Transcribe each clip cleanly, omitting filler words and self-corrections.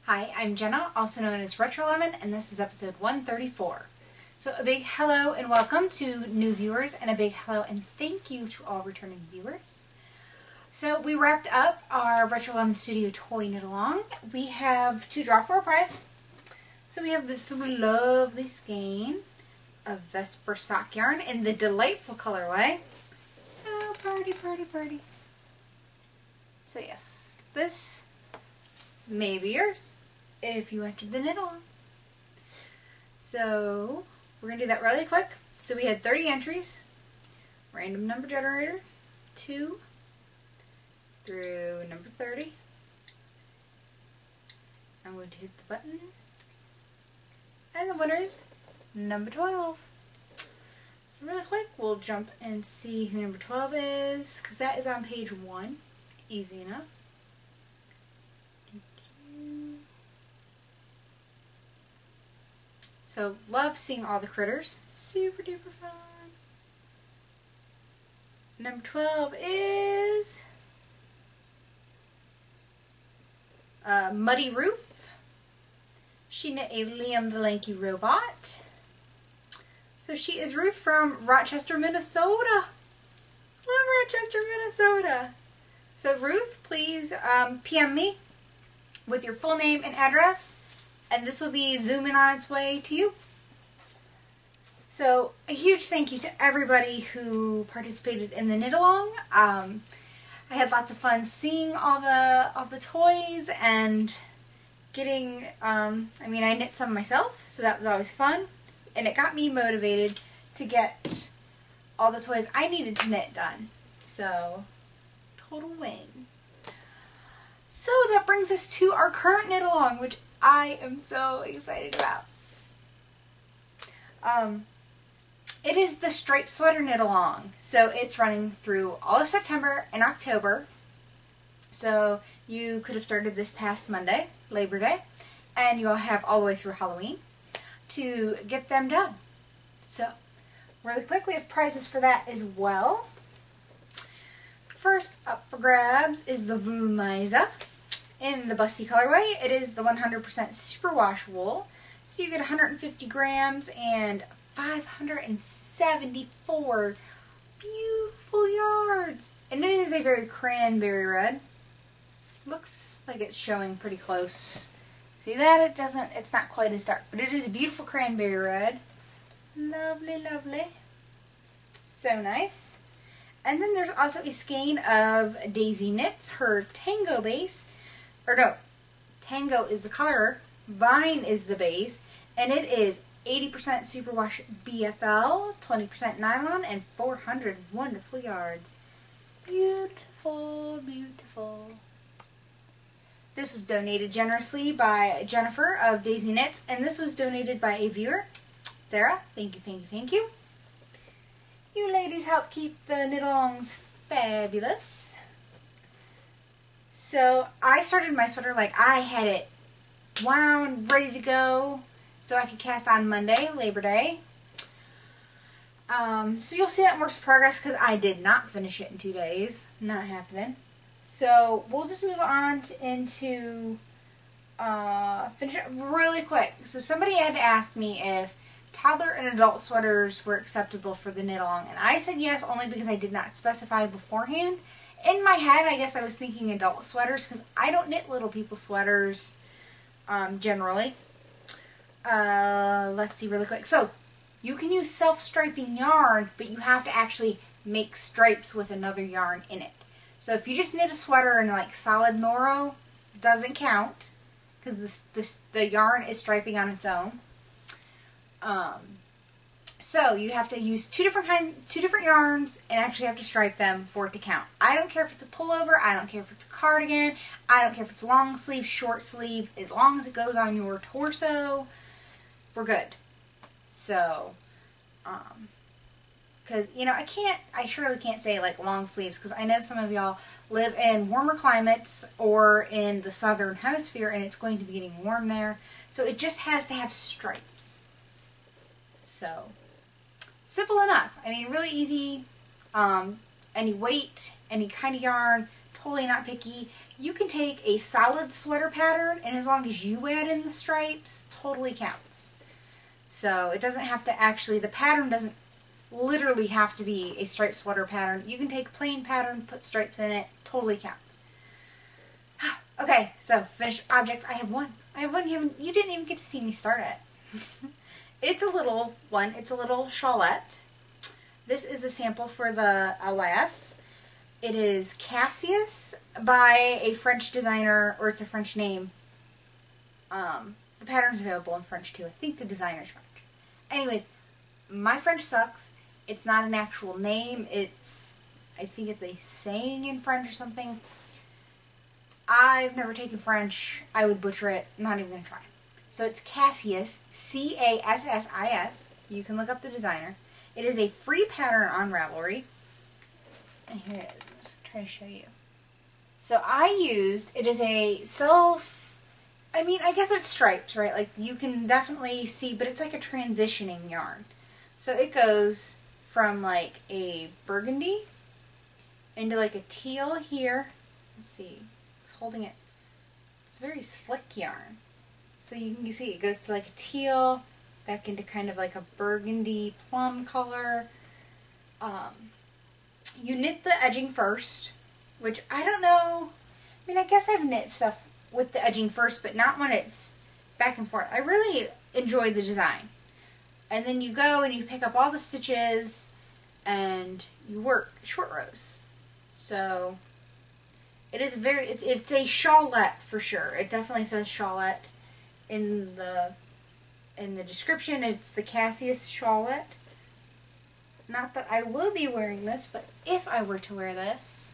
Hi, I'm Jenna, also known as RetroLemon, and this is episode 134. So a big hello and welcome to new viewers, and a big hello and thank you to all returning viewers. So we wrapped up our RetroLemonStudio toy knit-along. We have to draw for a prize. So we have this lovely skein of Vesper sock yarn in the delightful colorway. So pretty, pretty, pretty. So yes, this may be yours if you entered the knit-along. So we're going to do that really quick. So we had 30 entries, random number generator, 2 through number 30. I'm going to hit the button, and the winner is number 12. So really quick, we'll jump and see who number 12 is, because that is on page 1. Easy enough. So, love seeing all the critters. Super duper fun. Number 12 is Muddy Ruth. She knit a Liam the Lanky Robot. So she is Ruth from Rochester, Minnesota. Love Rochester, Minnesota. So Ruth, please PM me with your full name and address, and this will be zooming on its way to you. So a huge thank you to everybody who participated in the knit-along. I had lots of fun seeing all the toys and getting, I knit some myself, so that was always fun. And it got me motivated to get all the toys I needed to knit done. So, total win. So that brings us to our current knit-along, which I am so excited about. It is the striped sweater knit-along. So it's running through all of September and October. So you could have started this past Monday, Labor Day, and you'll have all the way through Halloween to get them done. So, really quick, we have prizes for that as well. First up for grabs is the Vumiza in the Busty colorway. It is the 100% superwash wool. So you get 150 grams and 574 beautiful yards. And it is a very cranberry red. Looks like it's showing pretty close. See that? It's not quite as dark, but it is a beautiful cranberry red. Lovely, lovely. So nice. And then there's also a skein of Daisy Knits, her Tango base. Or no, Tango is the color, Vine is the base, and it is 80% superwash BFL, 20% nylon, and 400 wonderful yards. Beautiful, beautiful. This was donated generously by Jennifer of Daisy Knits, and this was donated by a viewer, Sarah. Thank you, thank you, thank you. You ladies help keep the knit-alongs fabulous. So I started my sweater like I had it wound, ready to go, so I could cast on Monday, Labor Day. So you'll see that in works in progress because I did not finish it in 2 days. Not happening. So we'll just move on into finish it really quick. So somebody had asked me if toddler and adult sweaters were acceptable for the knit-along, and I said yes only because I did not specify beforehand. In my head, I guess I was thinking adult sweaters because I don't knit little people sweaters generally. Let's see really quick. So you can use self-striping yarn, but you have to actually make stripes with another yarn in it. So if you just knit a sweater in like solid Noro, it doesn't count because the yarn is striping on its own. So you have to use two different yarns and actually have to stripe them for it to count. I don't care if it's a pullover, I don't care if it's a cardigan, I don't care if it's long sleeve, short sleeve, as long as it goes on your torso, we're good. So, because, you know, I surely can't say like long sleeves because I know some of y'all live in warmer climates or in the southern hemisphere and it's going to be getting warm there. So it just has to have stripes. So, simple enough. I mean, really easy. Any weight, any kind of yarn, totally not picky. You can take a solid sweater pattern, and as long as you add in the stripes, totally counts. So it doesn't have to actually, the pattern doesn't literally have to be a striped sweater pattern. You can take a plain pattern, put stripes in it, totally counts. Okay, so finished objects. I have one. You didn't even get to see me start it. It's a little one. It's a little shawlette. This is a sample for the LS. It is Cassius by a French designer, or it's a French name. The pattern's available in French too. I think the designer's French. Anyways, my French sucks. It's not an actual name. I think it's a saying in French or something. I've never taken French. I would butcher it. I'm not even going to try. So it's Cassius, C-A-S-S-I-S. You can look up the designer. It is a free pattern on Ravelry. And here it is. I'll try to show you. So it is a I guess it's stripes, right? Like you can definitely see, but it's like a transitioning yarn. So it goes from like a burgundy into like a teal here. Let's see. It's holding it. It's very slick yarn. So you can see it goes to like a teal, back into kind of like a burgundy plum color. You knit the edging first, which I don't know. I mean, I guess I've knit stuff with the edging first, but not when it's back and forth. I really enjoy the design. And then you go and you pick up all the stitches and you work short rows. So it is it's a shawlette for sure. It definitely says shawlette in the description. It's the Cassius shawlette. Not that I will be wearing this, but if I were to wear this,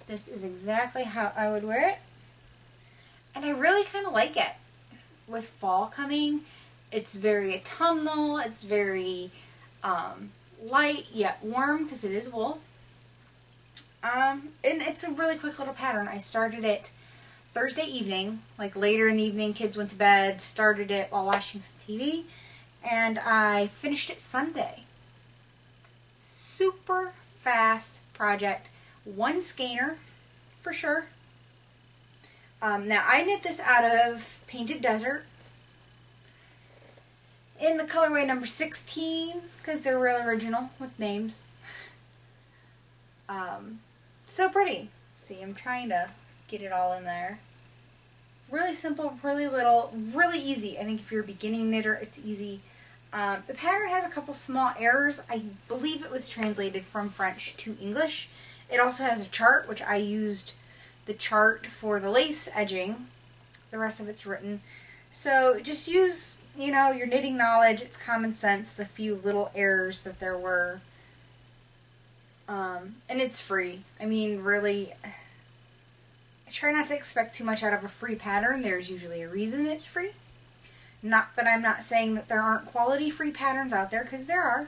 this is exactly how I would wear it. And I really kind of like it. With fall coming, it's very autumnal, it's very light yet warm because it is wool. And it's a really quick little pattern. I started it Thursday evening, like later in the evening, kids went to bed, started it while watching some TV, and I finished it Sunday. Super fast project. One skeiner, for sure. Now, I knit this out of Painted Desert in the colorway number 16, because they're real original with names. So pretty. See, I'm trying to get it all in there. Really simple, really little, really easy. I think if you're a beginning knitter, it's easy. The pattern has a couple small errors. I believe it was translated from French to English. It also has a chart, which I used the chart for the lace edging. The rest of it's written. So just use, your knitting knowledge. It's common sense, the few little errors that there were. And it's free. I mean, really, I try not to expect too much out of a free pattern. There's usually a reason it's free. Not that I'm not saying that there aren't quality free patterns out there, because there are.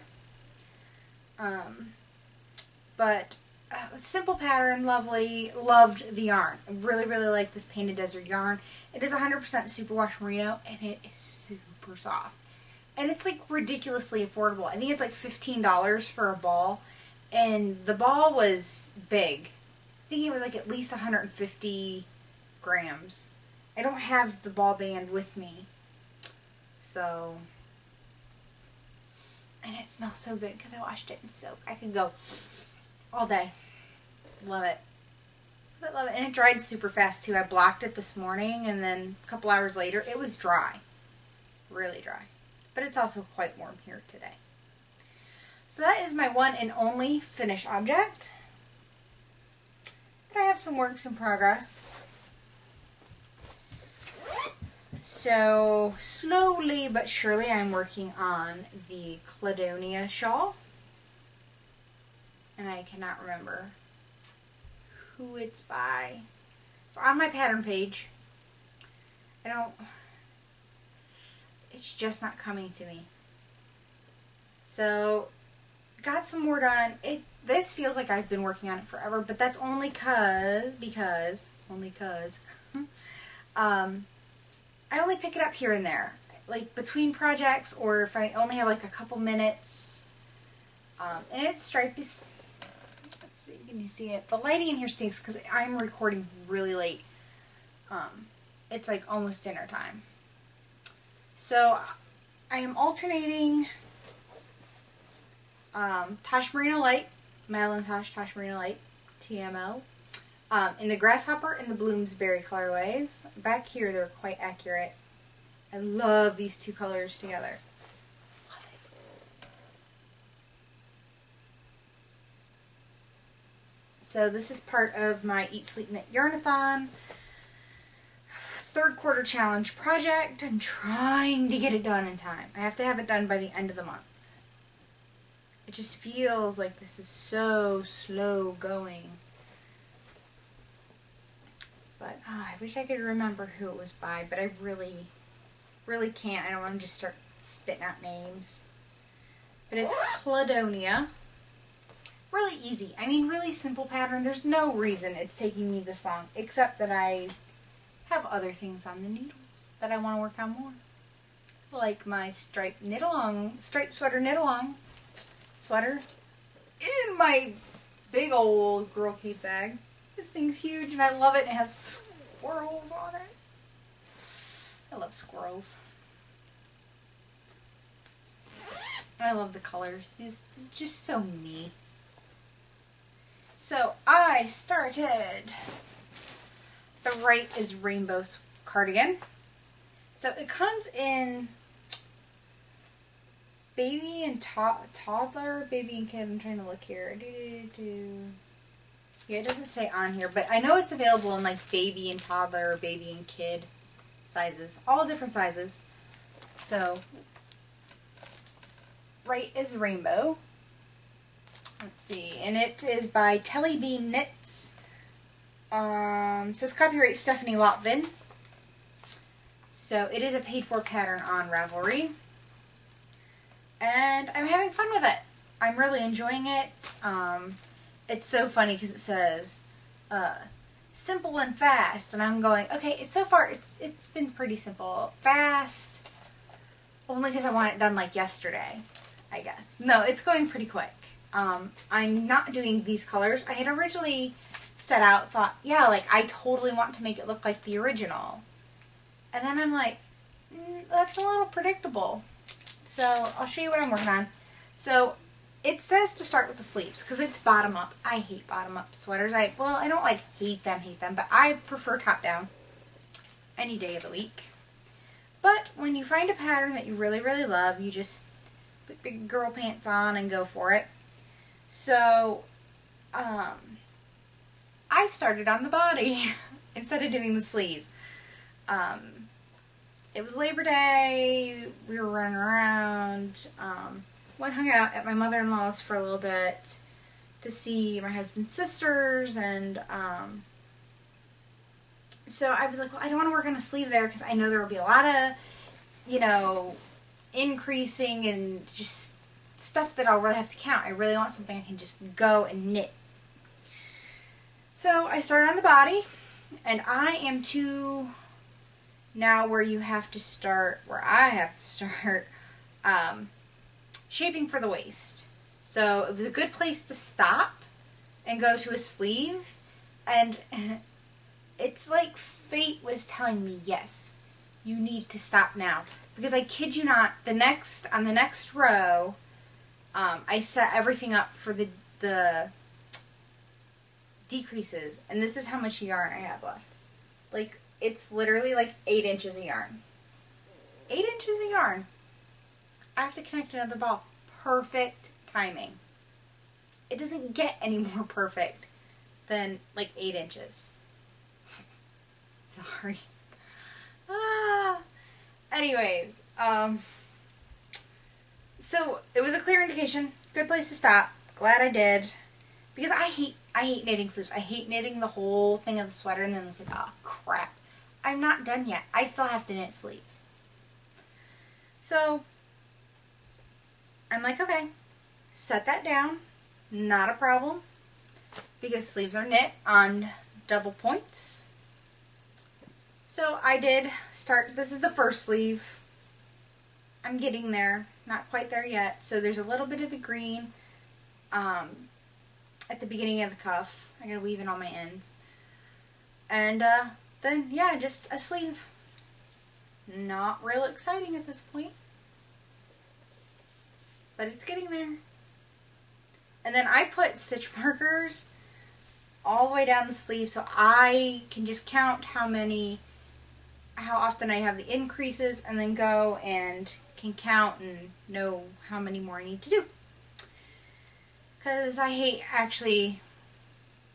But simple pattern, lovely, loved the yarn. I really, really like this Painted Desert yarn. It is 100% superwash merino, and it is super soft. And it's like ridiculously affordable. I think it's like $15 for a ball, and the ball was big. I think it was like at least 150 grams. I don't have the ball band with me. So, and it smells so good because I washed it in soap. I could go all day. Love it. Love it. And it dried super fast too. I blocked it this morning, and then a couple hours later it was dry. Really dry. But it's also quite warm here today. So that is my one and only finished object. But I have some works in progress. So slowly but surely I'm working on the Cladonia shawl. And I cannot remember who it's by. It's on my pattern page. It's just not coming to me. So, got some more done. This feels like I've been working on it forever, but that's only because I only pick it up here and there. Like between projects, or if I only have like a couple minutes. And it's striped Let's see, can you see it? The lighting in here stinks because I'm recording really late. It's like almost dinner time. So I am alternating Tosh Merino Light, Madeline Tosh Merino Light, TML, in the Grasshopper and the Bloomsbury colorways. Back here they're quite accurate. I love these two colors together. Love it. So this is part of my Eat Sleep Knit Yarnathon third quarter challenge project. I'm trying to get it done in time. I have to have it done by the end of the month. It just feels like this is so slow going. But I wish I could remember who it was by, but I really can't. I don't want to just start spitting out names. But it's Cladonia. Really easy. I mean, really simple pattern. There's no reason it's taking me this long, except that I have other things on the needles that I want to work on more. Like my striped sweater knit-along sweater in my big old Girl Cave bag. This thing's huge and I love it. It has squirrels on it. I love squirrels. I love the colors. It's just so me. So I started the Right is Rainbow cardigan. So it comes in baby and toddler, baby and kid. I'm trying to look here. Yeah, it doesn't say on here, but I know it's available in like baby and toddler or baby and kid sizes. All different sizes. So, Right is Rainbow. Let's see. And it is by Telly Bean Knits. Says copyright Stephanie Lotvin. So it is a paid for pattern on Ravelry. And I'm having fun with it. I'm really enjoying it. It's so funny because it says simple and fast. And I'm going, okay, so far it's been pretty simple. Fast, only because I want it done like yesterday, I guess. No, it's going pretty quick. I'm not doing these colors. I had originally set out, thought, yeah, like I totally want to make it look like the original. And then I'm like, that's a little predictable. So I'll show you what I'm working on. So it says to start with the sleeves because it's bottom up. I hate bottom up sweaters. Well, I don't like hate them, but I prefer top down any day of the week. But when you find a pattern that you really, really love, you just put big girl pants on and go for it. So, I started on the body instead of doing the sleeves. It was Labor Day, we were running around, went hung out at my mother-in-law's for a little bit to see my husband's sisters, and so I was like, well, I don't want to work on a sleeve there because I know there will be a lot of, you know, increasing and just stuff that I'll really have to count. I really want something I can just go and knit. So I started on the body, and I am to now where you have to start, where I have to start shaping for the waist. So it was a good place to stop and go to a sleeve, and it's like fate was telling me, yes, you need to stop now. Because I kid you not, on the next row, I set everything up for the decreases, and this is how much yarn I have left. Like, it's literally like 8 inches of yarn. 8 inches of yarn. I have to connect another ball. Perfect timing. It doesn't get any more perfect than like 8 inches. Sorry. Anyways, so it was a clear indication. Good place to stop. Glad I did. Because I hate knitting sleeves. I hate knitting the whole thing of the sweater and then it's like, oh crap. I'm not done yet. I still have to knit sleeves. So I'm like, okay, set that down. Not a problem. Because sleeves are knit on double points. So I did start, this is the first sleeve. I'm getting there. Not quite there yet. So there's a little bit of the green. at the beginning of the cuff. I gotta weave in on my ends. And then, yeah, just a sleeve. Not real exciting at this point. But it's getting there. And then I put stitch markers all the way down the sleeve so I can just count how often I have the increases, and then go and can count and know how many more I need to do. Because I hate actually,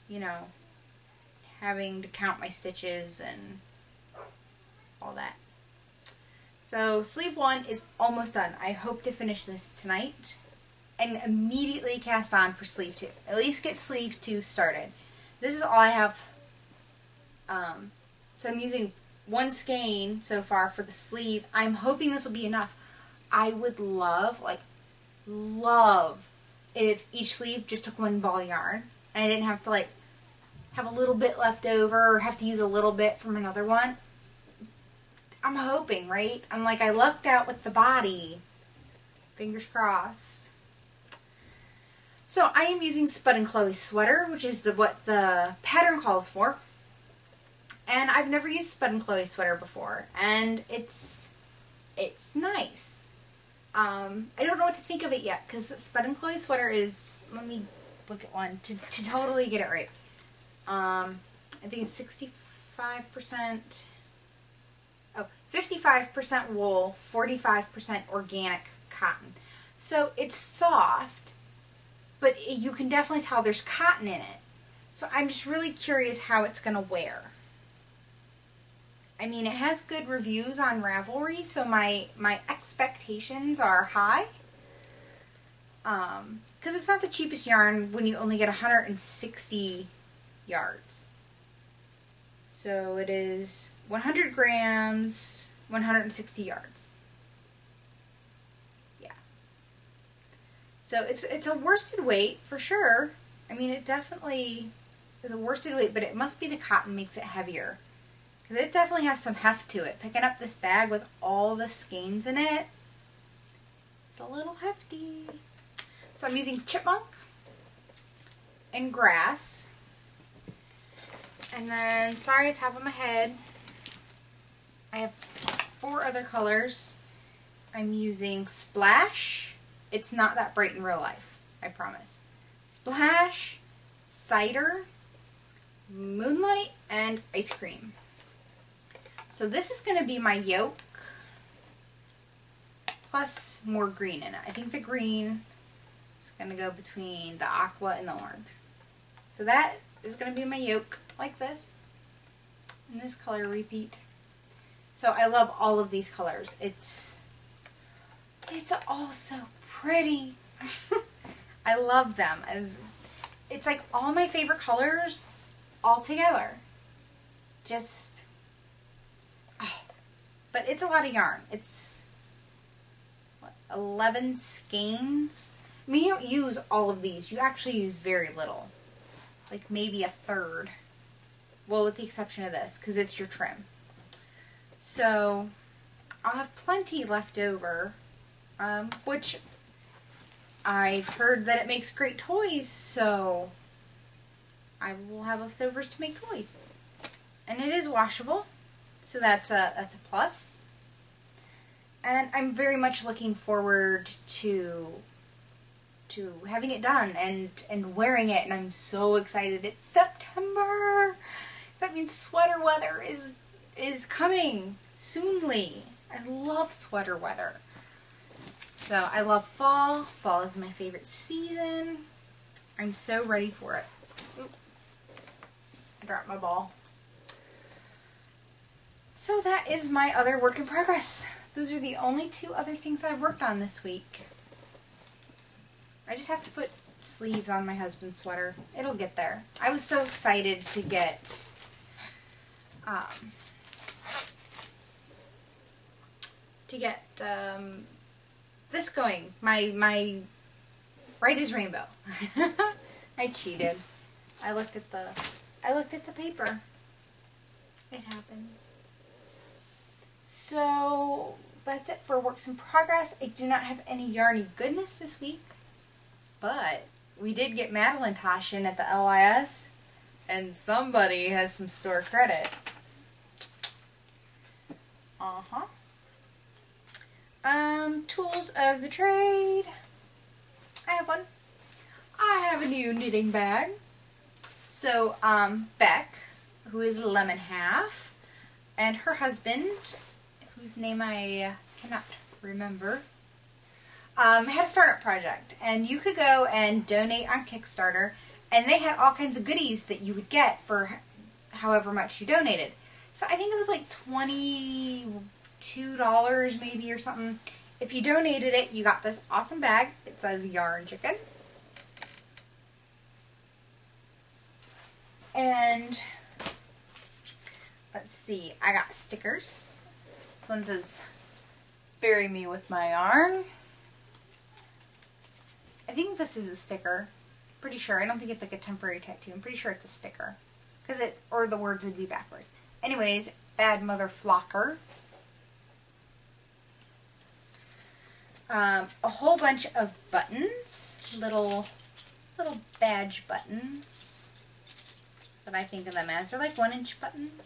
you know, having to count my stitches and all that. So sleeve 1 is almost done. I hope to finish this tonight and immediately cast on for sleeve 2. At least get sleeve 2 started. This is all I have. So I'm using 1 skein so far for the sleeve. I'm hoping this will be enough. I would love, love if each sleeve just took 1 ball of yarn and I didn't have to have a little bit left over or have to use a little bit from another one. I'm hoping, right? I'm I lucked out with the body. Fingers crossed. So I am using Spud and Chloe's sweater, which is what the pattern calls for. And I've never used Spud and Chloe's sweater before, and it's nice. I don't know what to think of it yet, because Spud and Chloe's sweater is, let me look at one to totally get it right. I think it's 55% wool, 45% organic cotton. So it's soft, but you can definitely tell there's cotton in it. So I'm just really curious how it's going to wear. I mean, it has good reviews on Ravelry, so my expectations are high. Because it's not the cheapest yarn when you only get 160 yards. So it is 100 grams, 160 yards. Yeah. So it's a worsted weight for sure. I mean, it definitely is a worsted weight, but it must be the cotton makes it heavier. Because it definitely has some heft to it. Picking up this bag with all the skeins in it, it's a little hefty. So I'm using chipmunk and grass. And then, sorry, top of my head, I have 4 other colors. I'm using Splash. It's not that bright in real life, I promise. Splash, Cider, Moonlight, and Ice Cream. So this is going to be my yolk plus more green in it. I think the green is going to go between the aqua and the orange. So that is going to be my yolk, like this. And this color repeat. So I love all of these colors. It's all so pretty. I love them. It's like all my favorite colors all together. Just, oh. But it's a lot of yarn. It's, what, 11 skeins? I mean, you don't use all of these. You actually use very little. Like maybe a third. Well, with the exception of this, because it's your trim. So, I'll have plenty left over, which I've heard that it makes great toys, so I will have leftovers to make toys. And it is washable, so that's a plus. And I'm very much looking forward to having it done and wearing it, and I'm so excited. It's September. That means sweater weather is coming soonly. I love sweater weather. So I love fall. Fall is my favorite season. I'm so ready for it. Oop. I dropped my ball. So that is my other work in progress. Those are the only 2 other things I've worked on this week. I just have to put sleeves on my husband's sweater. It'll get there. I was so excited to get this going. My Bright as Rainbow. I cheated. I looked at the paper. It happens. So that's it for works in progress. I do not have any yarny goodness this week, but we did get Madeline at the LYS, and somebody has some store credit. Tools of the trade. I have one. I have a new knitting bag. So, Beck, who is Lemon Half, and her husband, whose name I cannot remember, had a startup project. And you could go and donate on Kickstarter, and they had all kinds of goodies that you would get for however much you donated. So I think it was like $22 maybe or something. If you donated it, you got this awesome bag. It says Yarn Chicken. And let's see, I got stickers. This one says, "Bury me with my yarn." I think this is a sticker. Pretty sure. I don't think it's like a temporary tattoo. I'm pretty sure it's a sticker. Or the words would be backwards. Anyways, Bad Mother Flocker. A whole bunch of buttons. Little badge buttons. That I think of them as. They're like 1-inch buttons.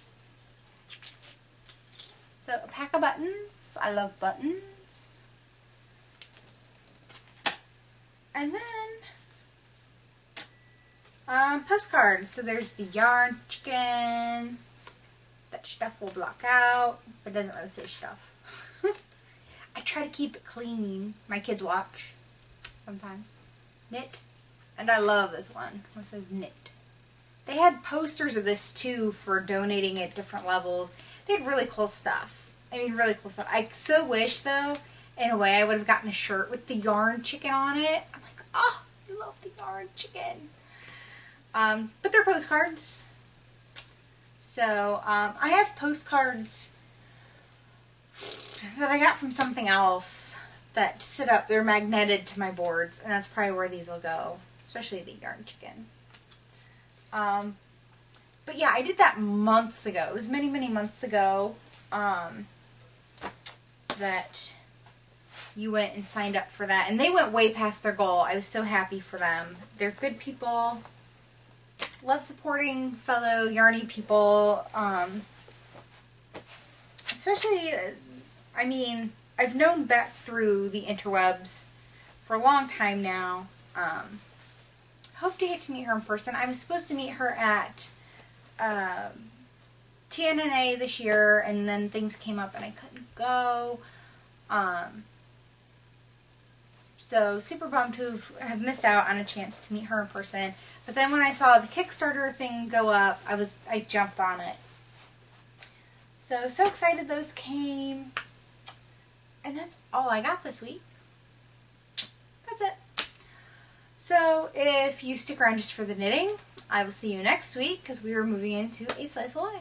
So a pack of buttons. I love buttons. And then postcards. So there's the Yarn Chicken. That stuff will block out. It doesn't really say stuff. I try to keep it clean. My kids watch sometimes. Knit. And I love this one. It says knit. They had posters of this too for donating at different levels. They had really cool stuff. I mean, really cool stuff. I so wish, though, in a way, I would have gotten a shirt with the Yarn Chicken on it. I'm like, oh, I love the Yarn Chicken. But they're postcards. So, I have postcards that I got from something else that sit up. They're magneted to my boards, and that's probably where these will go, especially the Yarn Chicken. But yeah, I did that months ago. It was many, many months ago that you went and signed up for that. And they went way past their goal. I was so happy for them. They're good people. Love supporting fellow yarny people. Especially, I mean, I've known Beck through the interwebs for a long time now. Hope to get to meet her in person. I was supposed to meet her at TNNA this year, and then things came up and I couldn't go. So super bummed to have missed out on a chance to meet her in person. But then when I saw the Kickstarter thing go up, I jumped on it. So excited those came. And that's all I got this week. That's it. So if you stick around just for the knitting, I will see you next week because we are moving into a slice of life.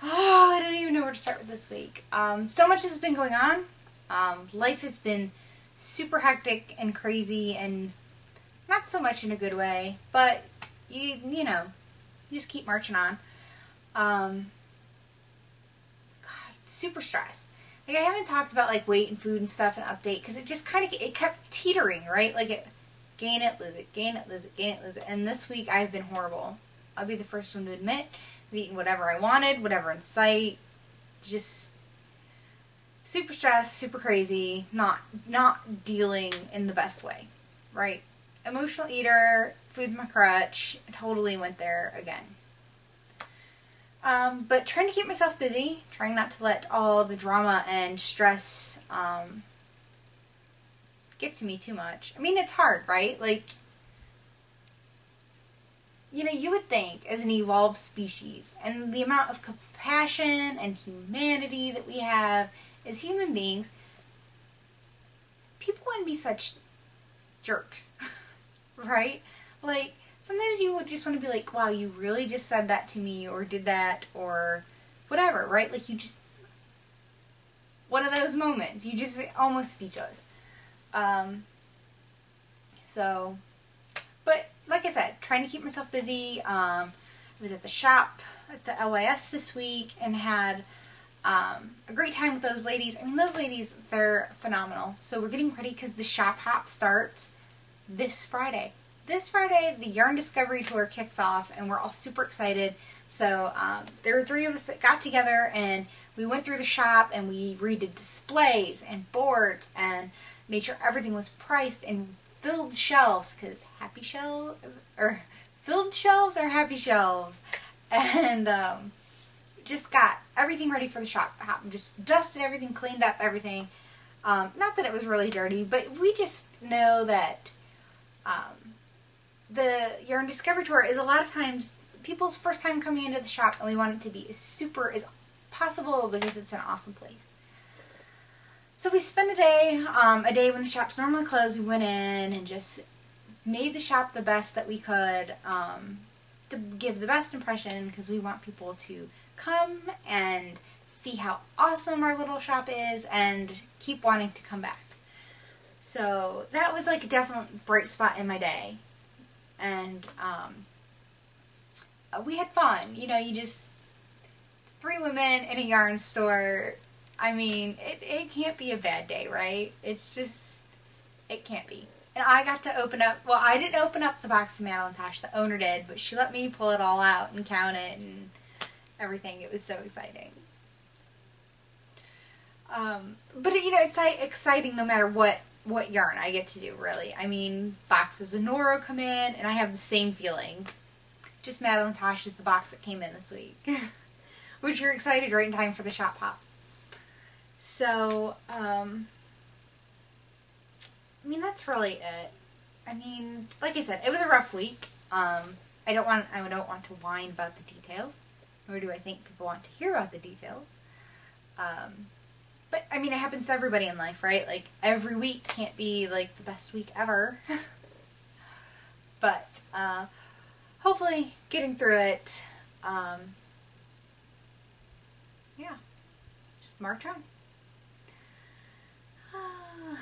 Oh, I don't even know where to start with this week. So much has been going on. Life has been super hectic and crazy, and not so much in a good way, but you know, you just keep marching on. God, super stressed. Like, I haven't talked about like weight and food and stuff and update because it just kind of, it kept teetering, right? Like it, gain it, lose it, gain it, lose it, gain it, lose it. And this week I've been horrible. I'll be the first one to admit. I've eaten whatever I wanted, whatever in sight. Just super stressed, super crazy, not dealing in the best way, right? Emotional eater, food's my crutch, totally went there again. But trying to keep myself busy, trying not to let all the drama and stress get to me too much. I mean, it's hard, right? Like, you know, you would think as an evolved species and the amount of compassion and humanity that we have as human beings, people wouldn't be such jerks, right? Like, sometimes you would just want to be like, wow, you really just said that to me or did that or whatever, right? Like, you just, one of those moments, you just almost speechless. So, but like I said, trying to keep myself busy. I was at the shop at the LYS this week and had a great time with those ladies. I mean, those ladies, they're phenomenal. So we're getting ready because the shop hop starts this Friday. This Friday, the Yarn Discovery Tour kicks off, and we're all super excited. So there were 3 of us that got together, and we went through the shop, and we redid displays and boards, and made sure everything was priced, and filled shelves, because filled shelves are happy shelves, and just got everything ready for the shop. Just dusted everything, cleaned up everything. Not that it was really dirty, but we just know that the Yarn Discovery Tour is a lot of times people's first time coming into the shop, and we want it to be as super as possible because it's an awesome place. So we spent a day when the shop's normally closed. We went in and just made the shop the best that we could to give the best impression, because we want people to come and see how awesome our little shop is and keep wanting to come back. So that was like a definite bright spot in my day. And we had fun. You know, you just 3 women in a yarn store. I mean, it can't be a bad day, right? It's just, it can't be. And I got to open up, well, I didn't open up the box of Knitalong, the owner did, but she let me pull it all out and count it and everything. It was so exciting. But you know, it's like exciting no matter what yarn I get to do, really. I mean, boxes of Nora come in, and I have the same feeling. Just Knitalong is the box that came in this week. Which you're excited right in time for the shop hop. So, I mean, that's really it. I mean, like I said, it was a rough week. I don't want to whine about the details, nor do I think people want to hear about the details. But, I mean, it happens to everybody in life, right? Like, every week can't be, like, the best week ever. But, hopefully, getting through it, yeah, just march on.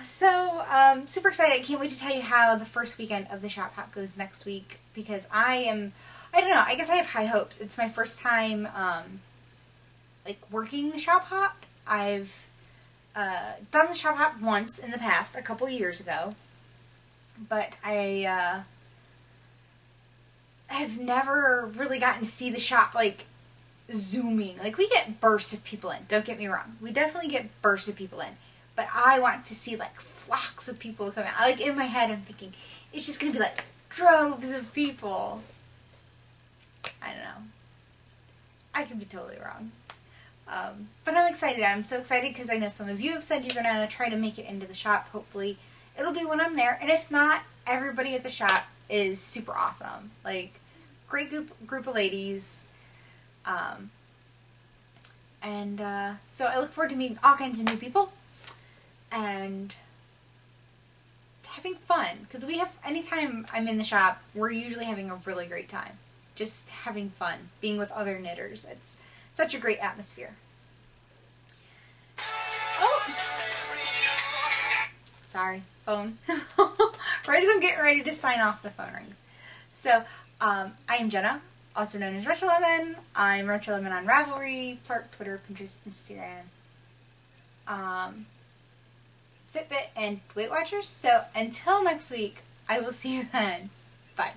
So, super excited. I can't wait to tell you how the first weekend of the shop hop goes next week, because I don't know, I guess I have high hopes. It's my first time, like, working the shop hop. I've done the shop hop once in the past, a couple years ago, but I have never really gotten to see the shop, like, zooming. Like, we get bursts of people in, don't get me wrong. We definitely get bursts of people in, but I want to see, like, flocks of people come out. Like, in my head, I'm thinking, it's just going to be, like, droves of people. I don't know. I could be totally wrong. But I'm excited. I'm so excited because I know some of you have said you're going to try to make it into the shop. Hopefully it'll be when I'm there. And if not, everybody at the shop is super awesome. Like, great group of ladies. So I look forward to meeting all kinds of new people and having fun. Because anytime I'm in the shop, we're usually having a really great time. Just having fun, being with other knitters. It's such a great atmosphere. Oh! Sorry, phone. Right as I'm getting ready to sign off, the phone rings. So, I am Jenna, also known as RetroLemon. I'm RetroLemon on Ravelry, Clark, Twitter, Pinterest, Instagram, Fitbit, and Weight Watchers. So, until next week, I will see you then. Bye.